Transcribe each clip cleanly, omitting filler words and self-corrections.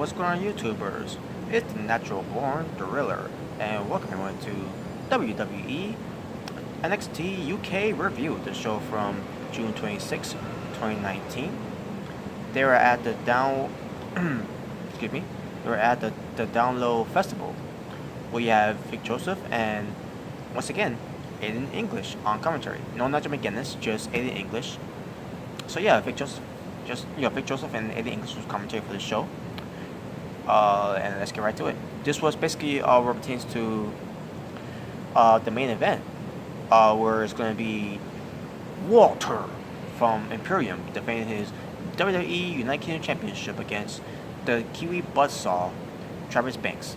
what's going on, YouTubers? It's the Natural Born Driller, and welcome everyone to WWE NXT UK Review, the show from June 26, 2019. They were at the excuse me, they were at the Download Festival. We have Vic Joseph and, once again, Aiden English on commentary. No Nigel McGuinness, just Aiden English. So yeah, Vic Joseph and Aiden English was commentary for the show. And let's get right to it. This was basically what pertains to the main event, where it's going to be Walter from Imperium defending his WWE United Kingdom Championship against the Kiwi Buzzsaw, Travis Banks.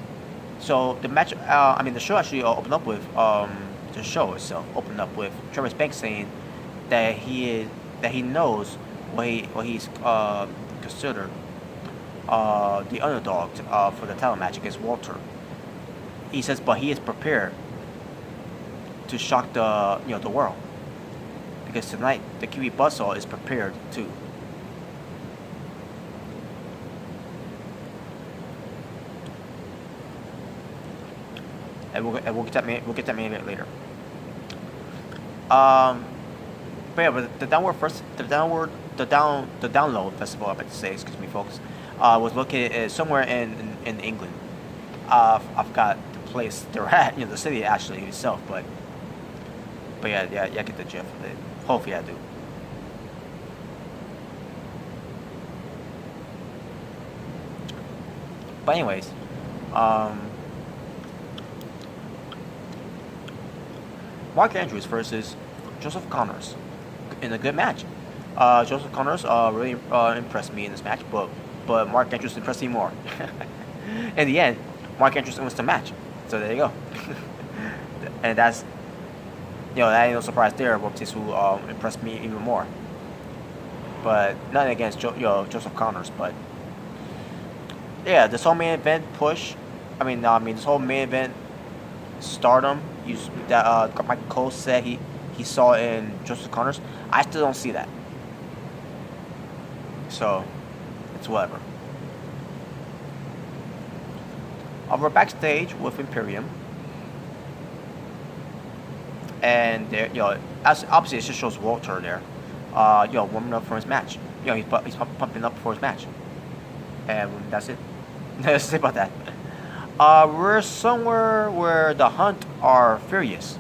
So the match, the show actually opened up with the show itself opened up with Travis Banks saying that he knows what he's considered the underdog for the title match against Walter. He says, but he is prepared to shock the world, because tonight the Kiwi Buzzsaw is prepared too. And we'll get that minute later. But yeah, but the download festival, I meant to say, excuse me, folks, was located somewhere in England. I forgot the place they're at, the city actually itself, but yeah, I get the gist of it. Hopefully, I do. But anyways, Mark Andrews versus Joseph Connors in a good match. Joseph Connors really impressed me in this match, but Mark Andrews impressed me more. In the end, Mark Andrews wins the match. So there you go. And that's, that ain't no surprise there. Whoopsies who impressed me even more. But nothing against Joseph Connors, but yeah, this whole main event push. This whole main event stardom that Michael Cole said he saw in Joseph Connors. I still don't see that. So it's whatever. We're backstage with Imperium, and there, as obviously it just shows Walter there, warming up for his match. He's pumping up for his match, and that's it. Let's say about that. We're somewhere where the Hunt are furious.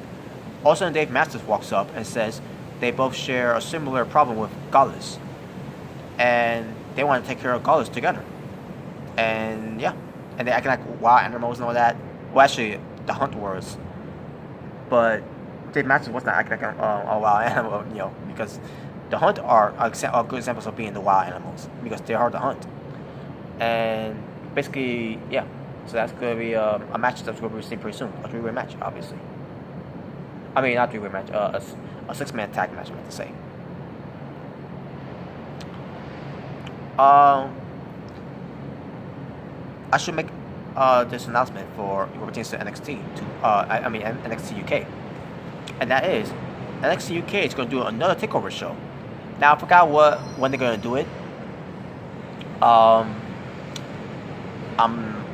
All of a sudden, Dave Masters walks up and says they both share a similar problem with Gallus, and they want to take care of Gallus together. And yeah, and they acting like wild animals and all that. Well, actually, the Hunt was, but Dave Masters was not acting like a wild animal, because the Hunt are good examples of being the wild animals, because they're hard to hunt. And basically, yeah. So that's going to be a match that's going to be seen pretty soon. A three-way match, obviously. Not three-way match. A six-man tag match, I meant to say. I should make this announcement for what pertains to NXT. NXT UK. And that is, NXT UK is going to do another takeover show. Now, I forgot when they're going to do it.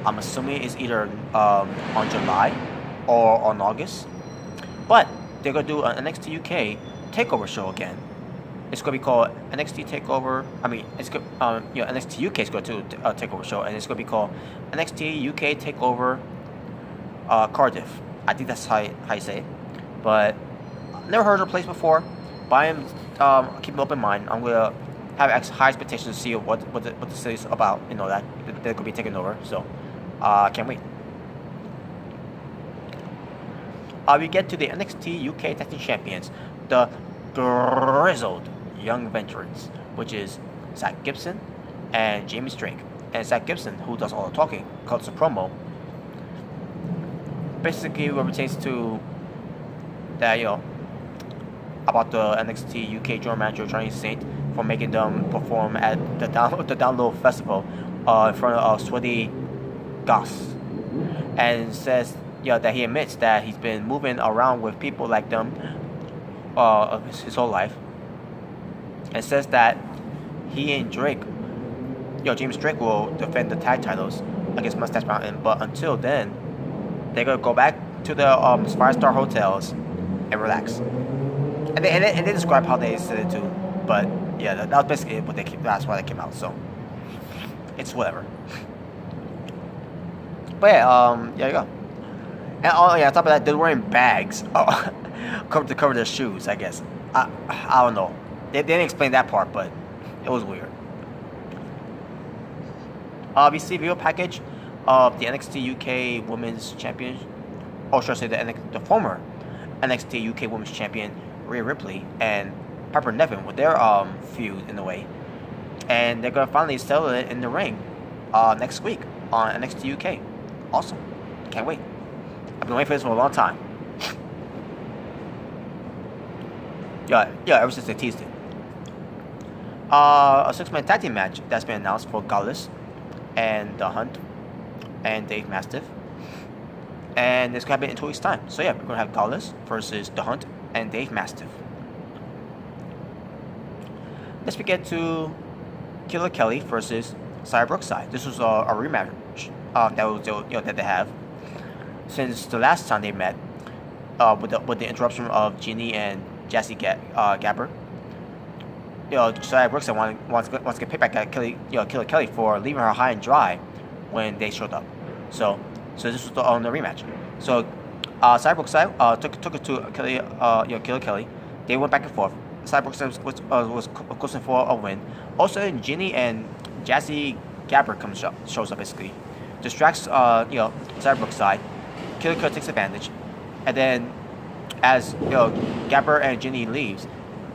I'm assuming it's either on July or on August, but they're gonna do an NXT UK takeover show again. It's gonna be called NXT Takeover. NXT UK is going to do a takeover show, and it's gonna be called NXT UK Takeover Cardiff. I think that's how you say it, but never heard of the place before. But I am keeping open mind. I'm gonna have high expectations to see what the city's about. That they're gonna be taking over. So. Can't wait. We get to the NXT UK Tag Team Champions, the grizzled young veterans, which is Zach Gibson and Jamie Drake. And Zach Gibson, who does all the talking, cuts a promo. Basically, what pertains to that, about the NXT UK general manager Johnny Saint for making them perform at the Download Festival in front of sweaty Goss, and says that he admits that he's been moving around with people like them his whole life, and says that he and Drake James Drake will defend the tag titles against Mustache Mountain. But until then, they're gonna go back to the 5-star hotels and relax. And they describe how they said it too. But yeah, that was basically what that's why they came out. So it's whatever. But yeah, there you go. And on top of that, they're wearing bags to cover their shoes, I guess. I don't know. They didn't explain that part, but it was weird. We see video package of the NXT UK Women's Champion, or should I say the former NXT UK Women's Champion Rhea Ripley and Piper Niven with their feud in a way, and they're gonna finally settle it in the ring next week on NXT UK. Awesome, can't wait. I've been waiting for this for a long time. Yeah, ever since they teased it. A 6-man tag team match that's been announced for Gallus and The Hunt and Dave Mastiff. And it's going to happen in 2 weeks' time. So yeah, we're going to have Gallus versus The Hunt and Dave Mastiff. Next we get to Killer Kelly versus Cy Brookside. This was a rematch that they have since the last time they met with the interruption of Jeannie and Jassy Gabber. Cy Brookside wants to get payback at Killer Kelly for leaving her high and dry when they showed up. So this was the rematch. So Cy Brookside took it to Killer Kelly. They went back and forth. Cy Brookside was close for a win. Also, Jeannie and Jassy Gabber shows up basically, distracts Cy Brookside. Killer Kelly takes advantage, and then as Gabber and Jeannie leaves,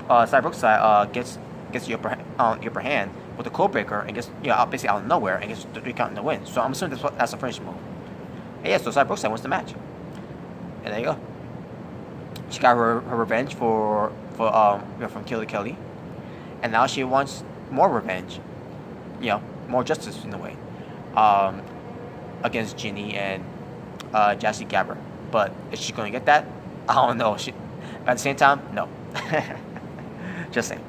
Cy Brookside gets the upper hand with the code breaker and gets basically out of nowhere and gets the 3 count in the win. So I'm assuming that's a finish move. And yeah, so Cy Brookside wins the match, and there you go. She got her revenge from Killer Kelly, and now she wants more revenge, more justice in a way, against Jeannie and Jassy Gabber. But is she going to get that? I don't know. At the same time, no. Just saying.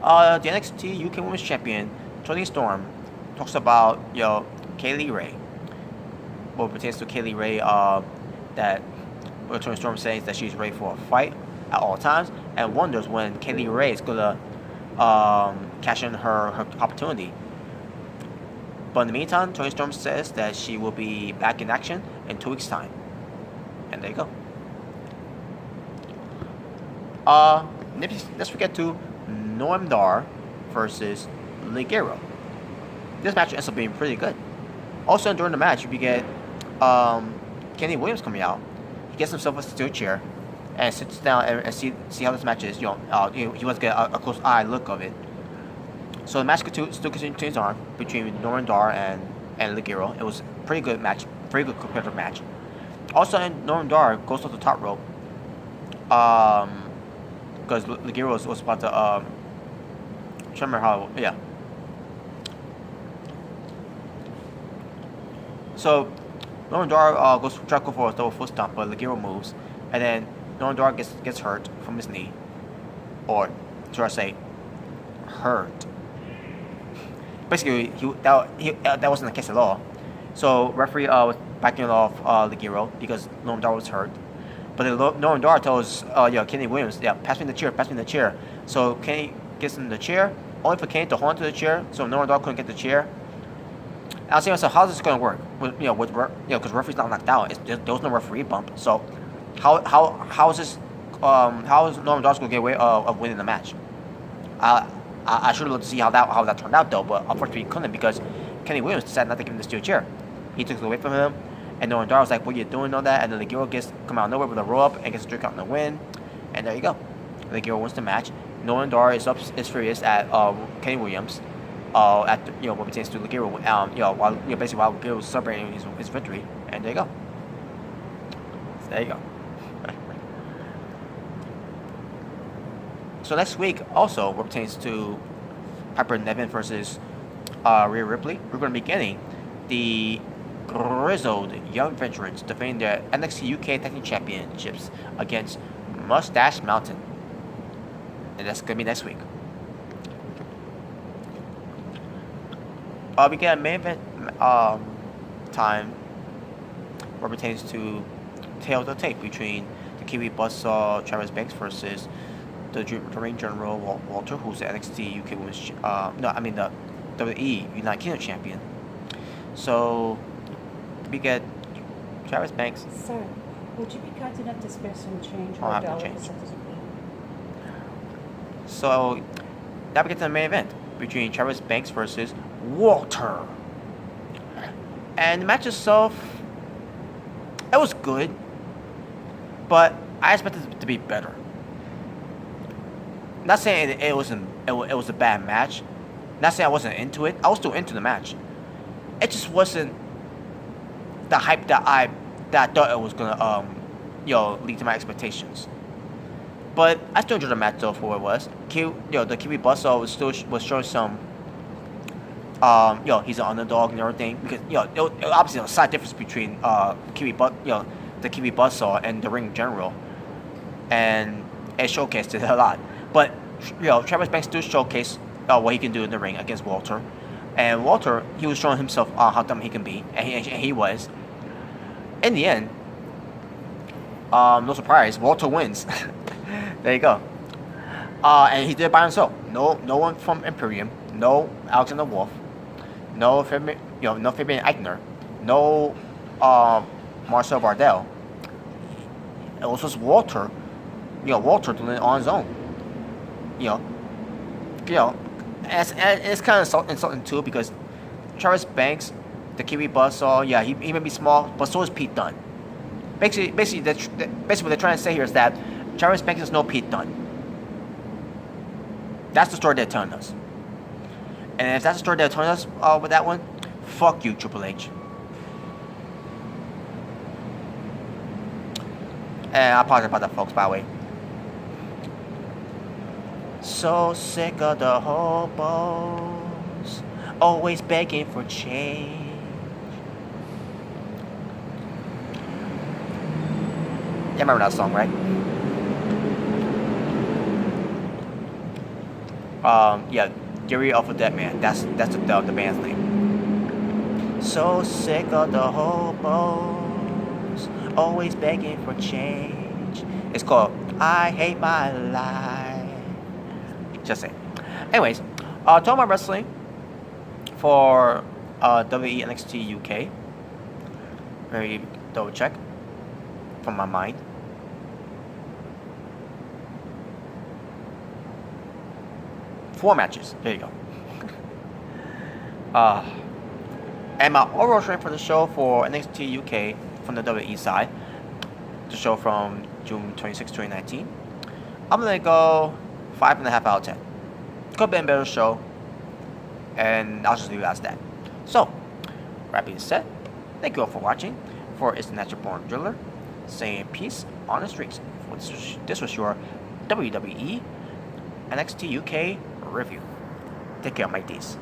The NXT UK Women's Champion, Toni Storm, talks about Kaylee Ray. What pertains to Kaylee Ray, that Toni Storm says that she's ready for a fight at all times, and wonders when Kaylee Ray is gonna cash in her opportunity. But in the meantime, Toni Storm says that she will be back in action in 2 weeks' time. And there you go. Let's get to Noam Dar versus Ligero. This match ends up being pretty good. Also, during the match, we get Kenny Williams coming out. He gets himself a steel chair and sits down and see how this match is. He wants to get a close eye look of it. So the match still continues on between Noam Dar and Ligero. It was a pretty good match, very good competitive match. Also, Noam Dar goes off the top rope, because Ligero was about to trying to remember how, yeah. So Noam Dar goes to go for a double foot stomp, but Ligero moves, and then Noam Dar gets hurt from his knee, or should I say, hurt. Basically, that wasn't the case at all. So referee was backing off Ligero because Noam Dar was hurt. But then Noam Dar tells Kenny Williams, pass me the chair. So Kenny gets in the chair, only for Kenny to hold onto the chair, so Noam Dar couldn't get the chair. And I was saying, so how's this going to work? Because referee's not knocked out. There was no referee bump. So how is this? How is Noam Dar going to get away of winning the match? I should have looked to see how that turned out though, but unfortunately he couldn't because Kenny Williams decided not to give him the steel chair. He took it away from him, and Noam Dar was like, "What are you doing?" All that, and then Ligero come out of nowhere with a roll up and gets a 3 count in the win, and there you go. Ligero wins the match. Noam Dar is furious at Kenny Williams, at what pertains to Ligero, while Ligero was celebrating his victory, and there you go. So there you go. So next week, also, what pertains to Piper Niven versus Rhea Ripley, we're going to be getting the grizzled young veterans defending their NXT UK Tag Team Championships against Mustache Mountain. And that's going to be next week. We get a main event time what pertains to tail of the tape between the Kiwi Buzzsaw Travis Banks versus the Ring General Walter, who's the NXT UK Women's the WWE United Kingdom champion. So we get Travis Banks. Sir, would you be kind enough to spare some change? I'll have to change. So now we get to the main event between Travis Banks versus Walter. And the match itself, it was good, but I expected it to be better. Not saying it was a bad match. Not saying I wasn't into it. I was still into the match. It just wasn't the hype that I thought it was gonna lead to my expectations. But I still enjoyed the match though for what it was. The Kiwi Buzzsaw was showing some he's an underdog and everything, because it obviously a slight difference between the Kiwi Buzzsaw and the Ring General, and it showcased it a lot. But Travis Banks still showcased what he can do in the ring against Walter, and Walter, he was showing himself how dumb he can be, and he was. In the end, no surprise, Walter wins. There you go. And he did it by himself. No one from Imperium, no Alexander Wolf, no Fabian Eichner, no Marcel Bardell. It was just Walter. Walter doing it on his own. And it's kind of insulting too, because Travis Banks, the Kiwi Buzzsaw, he may be small, but so is Pete Dunne. Basically, what they're trying to say here is that Travis Banks is no Pete Dunne. That's the story they're telling us. And if that's the story they're telling us with that one, fuck you, Triple H. And I apologize about that, folks, by the way. So sick of the hobos, always begging for change. You remember that song, right? Fury of a Dead Man. That's the band's name. So sick of the hobos, always begging for change. It's called I Hate My Life. Just saying. Anyways, talking about wrestling for WWE NXT UK. Let me double check from my mind. Four matches. There you go. And my overall strength for the show for NXT UK from the WWE side, the show from June 26, 2019, I'm gonna go 5.5 out of 10. Could have been a better show, and I'll just leave it as that. So, that being said, thank you all for watching. For It's the Natural Born Driller, saying peace on the streets. This was your WWE NXT UK review. Take care, my D's.